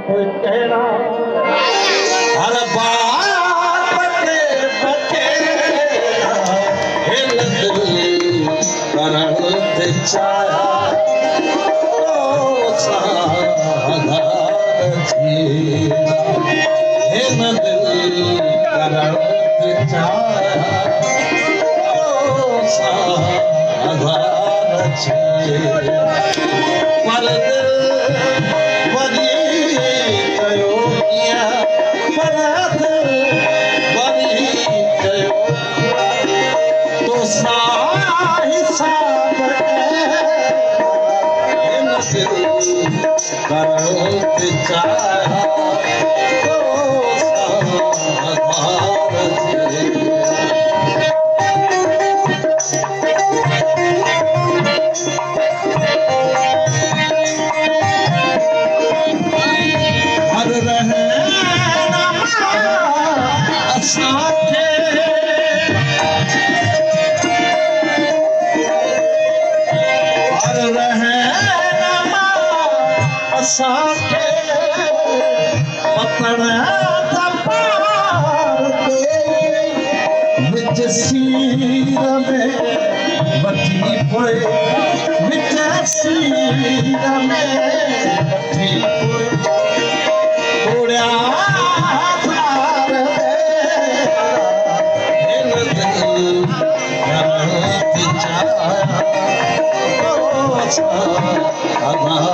कोई कहना हर बात के बतेरा हिल दिल करण ते चाया ओ साधार जीना हिल दिल करण ते चाया ओ साधार जीना पर सीर में बची पोए विच सीर में बची पोए उड़िया तार हिल दिल करण ते चाया ओ साधार